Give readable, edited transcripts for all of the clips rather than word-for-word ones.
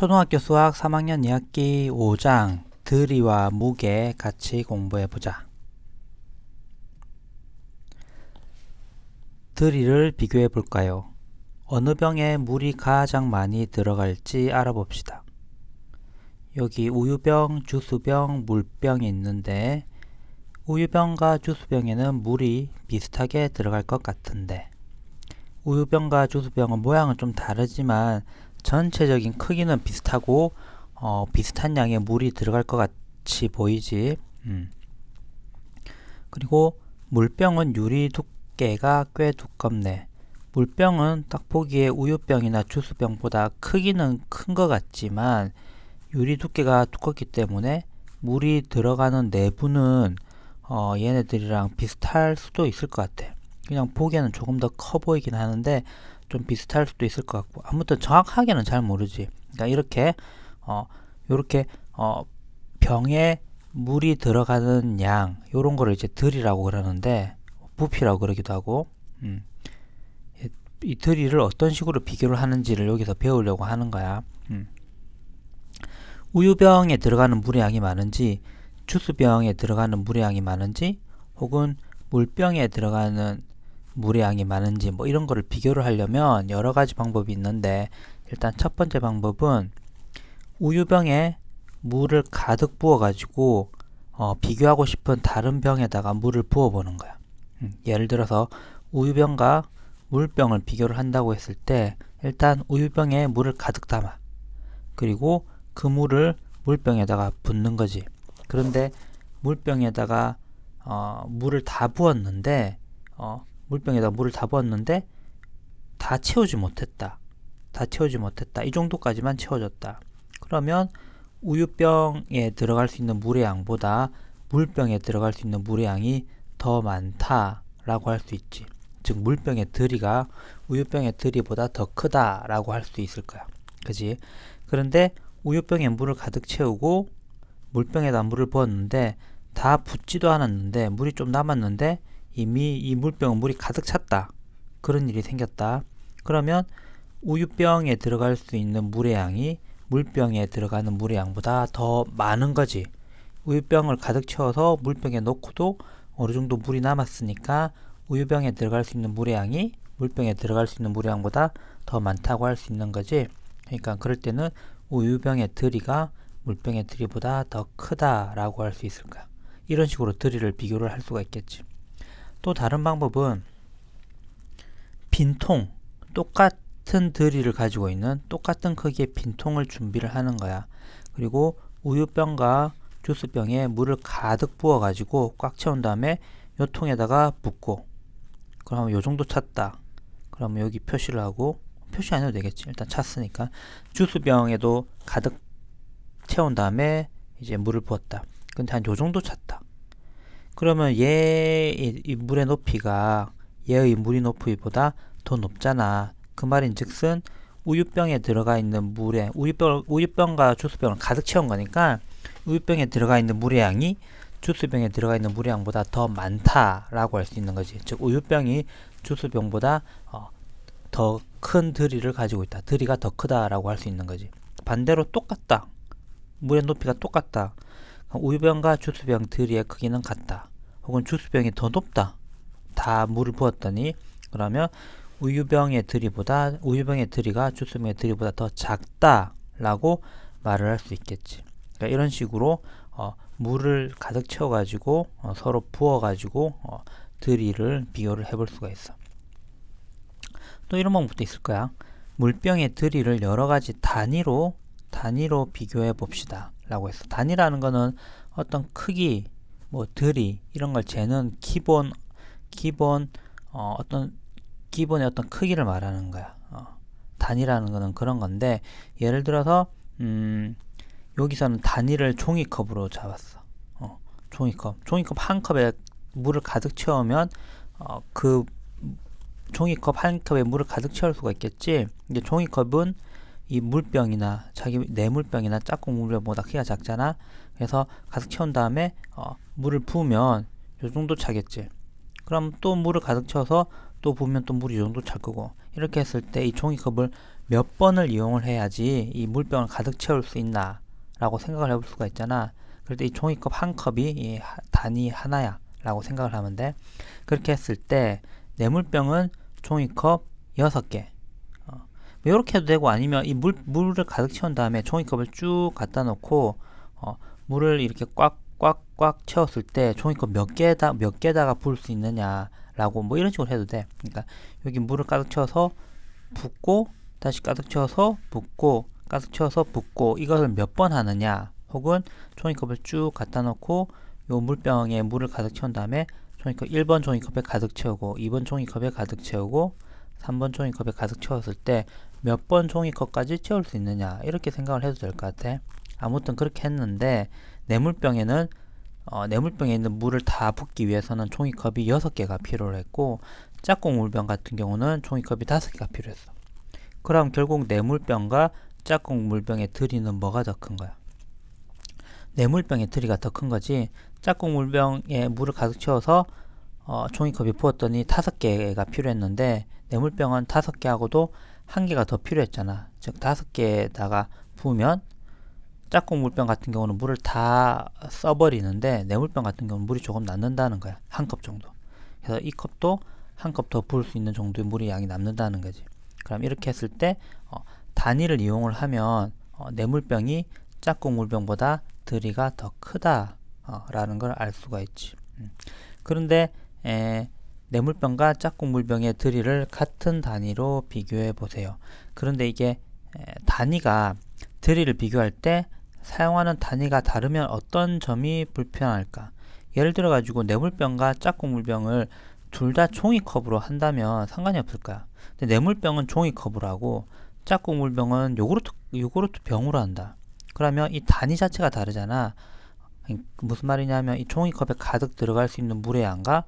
초등학교 수학 3학년 2학기 5장 들이와 무게 같이 공부해보자. 들이를 비교해볼까요? 어느 병에 물이 가장 많이 들어갈지 알아봅시다. 여기 우유병, 주스병, 물병이 있는데 우유병과 주스병에는 물이 비슷하게 들어갈 것 같은데 우유병과 주스병은 모양은 좀 다르지만 전체적인 크기는 비슷하고 비슷한 양의 물이 들어갈 것 같이 보이지. 그리고 물병은 유리 두께가 꽤 두껍네. 물병은 딱 보기에 우유병이나 주스병보다 크기는 큰 것 같지만 유리 두께가 두껍기 때문에 물이 들어가는 내부는 얘네들이랑 비슷할 수도 있을 것 같아. 그냥 보기에는 조금 더 커 보이긴 하는데 좀 비슷할 수도 있을 것 같고, 아무튼 정확하게는 잘 모르지. 그러니까 이렇게 병에 물이 들어가는 양, 요런 거를 이제 들이라고 그러는데 부피라고 그러기도 하고, 이 들이를 어떤 식으로 비교를 하는지를 여기서 배우려고 하는 거야. 우유병에 들어가는 물의 양이 많은지, 주스병에 들어가는 물의 양이 많은지, 혹은 물병에 들어가는 물의 양이 많은지 뭐 이런 거를 비교를 하려면 여러 가지 방법이 있는데, 일단 첫 번째 방법은 우유병에 물을 가득 부어 가지고 비교하고 싶은 다른 병에다가 물을 부어 보는 거야. 예를 들어서 우유병과 물병을 비교를 한다고 했을 때 일단 우유병에 물을 가득 담아. 그리고 그 물을 물병에다가 붓는 거지. 그런데 물병에다가 물을 다 부었는데 다 채우지 못했다. 이 정도까지만 채워졌다. 그러면 우유병에 들어갈 수 있는 물의 양보다 물병에 들어갈 수 있는 물의 양이 더 많다라고 할 수 있지. 즉 물병의 들이가 우유병의 들이보다 더 크다라고 할 수 있을 거야. 그지? 그런데 우유병에 물을 가득 채우고 물병에다 물을 부었는데 다 붓지도 않았는데 물이 좀 남았는데 이미 이 물병은 물이 가득 찼다. 그런 일이 생겼다. 그러면 우유병에 들어갈 수 있는 물의 양이 물병에 들어가는 물의 양보다 더 많은 거지. 우유병을 가득 채워서 물병에 넣고도 어느 정도 물이 남았으니까 우유병에 들어갈 수 있는 물의 양이 물병에 들어갈 수 있는 물의 양보다 더 많다고 할 수 있는 거지. 그러니까 그럴 때는 우유병의 들이가 물병의 들이보다 더 크다라고 할 수 있을 거야. 이런 식으로 들이를 비교를 할 수가 있겠지. 또 다른 방법은 빈통, 똑같은 들이를 가지고 있는 똑같은 크기의 빈통을 준비를 하는 거야. 그리고 우유병과 주스병에 물을 가득 부어 가지고 꽉 채운 다음에 요 통에다가 붓고, 그러면 요 정도 찼다. 그러면 여기 표시를 하고, 표시 안 해도 되겠지. 일단 찼으니까. 주스병에도 가득 채운 다음에 이제 물을 부었다. 근데 한 요 정도 찼다. 그러면 이 물의 높이가 얘의 물의 높이보다 더 높잖아. 그 말인즉슨 우유병에 들어가 있는 물에 우유병과 주스병을 가득 채운 거니까 우유병에 들어가 있는 물의 양이 주스병에 들어가 있는 물의 양보다 더 많다라고 할 수 있는 거지. 즉 우유병이 주스병보다 더 큰 들이를 가지고 있다. 들이가 더 크다라고 할 수 있는 거지. 반대로 똑같다. 물의 높이가 똑같다. 우유병과 주스병 들이의 크기는 같다. 혹은 주스병이 더 높다. 다 물을 부었더니 그러면 우유병의 들이가 주스병의 들이보다 더 작다라고 말을 할 수 있겠지. 그러니까 이런 식으로 물을 가득 채워가지고 서로 부어가지고 들이를 비교를 해볼 수가 있어. 또 이런 방법도 있을 거야. 물병의 들이를 여러 가지 단위로 비교해 봅시다 라고 했어. 단위라는 거는 어떤 크기, 뭐 들이 이런 걸 재는 기본의 어떤 크기를 말하는 거야. 단위라는 거는 그런 건데, 예를 들어서 여기서는 단위를 종이컵으로 잡았어. 종이컵 한 컵에 물을 가득 채우면 그 종이컵 한 컵에 물을 가득 채울 수가 있겠지. 이제 종이컵은 이 물병이나 내 물병이나 짝꿍 물병보다 크기가 작잖아. 그래서 가득 채운 다음에 물을 부으면 요 정도 차겠지. 그럼 또 물을 가득 채워서 또 부으면 또 물이 이 정도 찰 거고, 이렇게 했을 때 이 종이컵을 몇 번을 이용을 해야지 이 물병을 가득 채울 수 있나 라고 생각을 해볼 수가 있잖아. 그럴 때 이 종이컵 한 컵이 이 단위 하나야 라고 생각을 하면 돼. 그렇게 했을 때 내 물병은 종이컵 6개. 이렇게 해도 되고, 아니면 이 물을 가득 채운 다음에 종이컵을 쭉 갖다 놓고 물을 이렇게 꽉꽉꽉 채웠을 때 종이컵 몇 개다가 부을 수 있느냐 라고 뭐 이런 식으로 해도 돼. 그러니까 여기 물을 가득 채워서 붓고 다시 가득 채워서 붓고 가득 채워서 붓고, 이것을 몇 번 하느냐, 혹은 종이컵을 쭉 갖다 놓고 요 물병에 물을 가득 채운 다음에 종이컵 1번 종이컵에 가득 채우고 2번 종이컵에 가득 채우고 3번 종이컵에 가득 채웠을 때 몇 번 종이컵까지 채울 수 있느냐, 이렇게 생각을 해도 될 것 같아. 아무튼 그렇게 했는데 내 물병에 있는 물을 다 붓기 위해서는 종이컵이 6개가 필요로 했고, 짝꿍 물병 같은 경우는 종이컵이 5개가 필요했어. 그럼 결국 내 물병과 짝꿍 물병의 들이는 뭐가 더 큰 거야? 내 물병의 들이가 더 큰 거지. 짝꿍 물병에 물을 가득 채워서 종이컵이 부었더니 5개가 필요했는데 내 물병은 5개하고도 1개가 더 필요했잖아. 즉 5개에다가 부으면 짝꿍 물병 같은 경우는 물을 다 써버리는데 내 물병 같은 경우는 물이 조금 남는다는 거야. 한 컵 정도. 그래서 이 컵도 한 컵 더 부을 수 있는 정도의 물의 양이 남는다는 거지. 그럼 이렇게 했을 때 단위를 이용을 하면 내 물병이 짝꿍 물병보다 들이가 더 크다 라는 걸 알 수가 있지. 그런데 내 물병과 짝꿍 물병의 들이를 같은 단위로 비교해 보세요. 그런데 이게 단위가, 들이를 비교할 때 사용하는 단위가 다르면 어떤 점이 불편할까? 예를 들어 가지고 내 물병과 짝꿍 물병을 둘 다 종이컵으로 한다면 상관이 없을 거야. 근데 내 물병은 종이컵으로 하고 짝꿍 물병은 요구르트 병으로 한다. 그러면 이 단위 자체가 다르잖아. 무슨 말이냐면 이 종이컵에 가득 들어갈 수 있는 물의 양과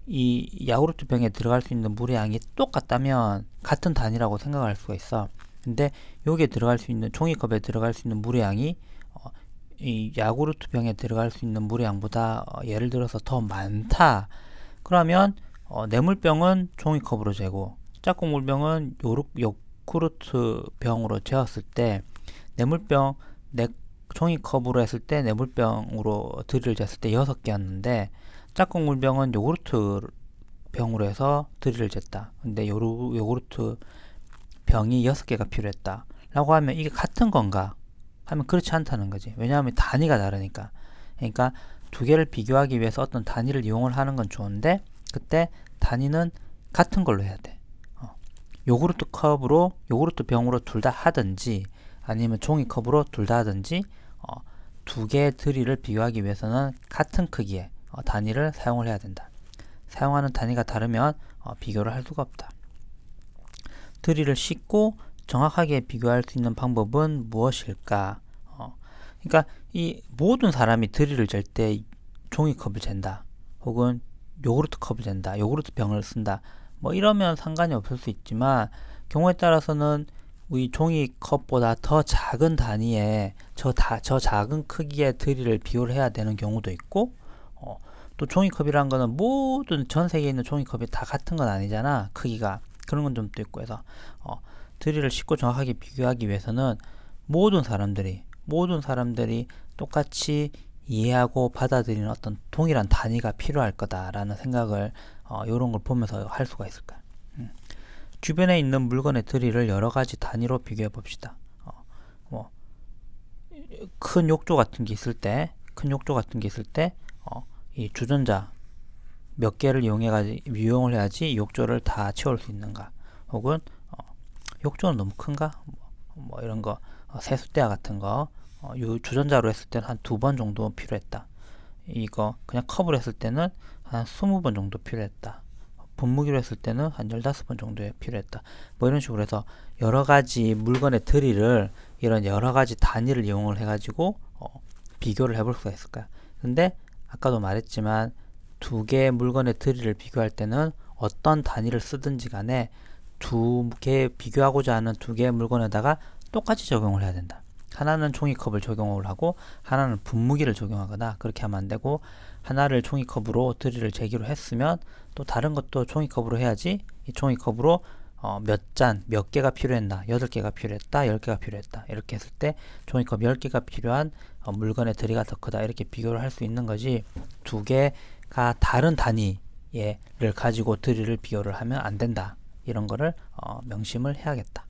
이 야구르트 병에 들어갈 수 있는 물의 양이 똑같다면 같은 단위라고 생각할 수가 있어. 근데 여기에 들어갈 수 있는, 종이컵에 들어갈 수 있는 물의 양이 이 야구르트 병에 들어갈 수 있는 물의 양보다 예를 들어서 더 많다. 그러면 내 물병은 종이컵으로 재고 짝꿍 물병은 요구르트 병으로 재었을 때 내 종이컵으로 했을 때 내 물병으로 들이를 쟀을 때 6개였는데 짝꿍 물병은 요구르트 병으로 해서 들이를 쟀다. 근데 요구르트 병이 6개가 필요했다 라고 하면 이게 같은 건가 하면 그렇지 않다는 거지. 왜냐하면 단위가 다르니까. 그러니까 두 개를 비교하기 위해서 어떤 단위를 이용을 하는 건 좋은데 그때 단위는 같은 걸로 해야 돼. 요구르트 병으로 둘 다 하든지 아니면 종이컵으로 둘 다 하든지 두 개의 들이를 비교하기 위해서는 같은 크기의 단위를 사용을 해야 된다. 사용하는 단위가 다르면 비교를 할 수가 없다. 들이를 쉽고 정확하게 비교할 수 있는 방법은 무엇일까? 그러니까 이 모든 사람이 들이를 잴 때 종이컵을 잰다. 혹은 요구르트 컵을 잰다. 요구르트 병을 쓴다. 뭐 이러면 상관이 없을 수 있지만 경우에 따라서는 이 종이컵보다 더 작은 단위에 저 작은 크기의 들이를 비교를 해야 되는 경우도 있고 또 종이컵이라는 거는 모든 전 세계에 있는 종이컵이 다 같은 건 아니잖아. 크기가. 그런 건 좀 또 있고 해서 들이를 쉽고 정확하게 비교하기 위해서는 모든 사람들이 똑같이 이해하고 받아들이는 어떤 동일한 단위가 필요할 거다라는 생각을 이런 걸 보면서 할 수가 있을 거야. 주변에 있는 물건의 들이를 여러 가지 단위로 비교해 봅시다. 큰 욕조 같은 게 있을 때, 이 주전자 몇 개를 이용을 해야지 욕조를 다 채울 수 있는가? 혹은 욕조는 너무 큰가? 뭐 이런 거, 세숫대야 같은 거, 주전자로 했을 때는 한 2번 정도 필요했다. 이거 그냥 컵으로 했을 때는 한 20번 정도 필요했다. 분무기로 했을 때는 한 15번 정도 필요했다. 뭐 이런 식으로 해서 여러 가지 물건의 들이를 이런 여러 가지 단위를 이용을 해가지고 비교를 해볼 수가 있을 거야. 근데 아까도 말했지만 두 개의 물건의 들이를 비교할 때는 어떤 단위를 쓰든지 간에 비교하고자 하는 두 개의 물건에다가 똑같이 적용을 해야 된다. 하나는 종이컵을 적용을 하고 하나는 분무기를 적용하거나 그렇게 하면 안 되고, 하나를 종이컵으로 들이를 재기로 했으면 또 다른 것도 종이컵으로 해야지 이 종이컵으로 몇 잔, 몇 개가 필요했나, 8개가 필요했다, 10개가 필요했다, 이렇게 했을 때 종이컵 10개가 필요한 물건의 들이가 더 크다, 이렇게 비교를 할 수 있는 거지. 두 개가 다른 단위를 가지고 들이를 비교를 하면 안 된다, 이런 거를 명심을 해야겠다.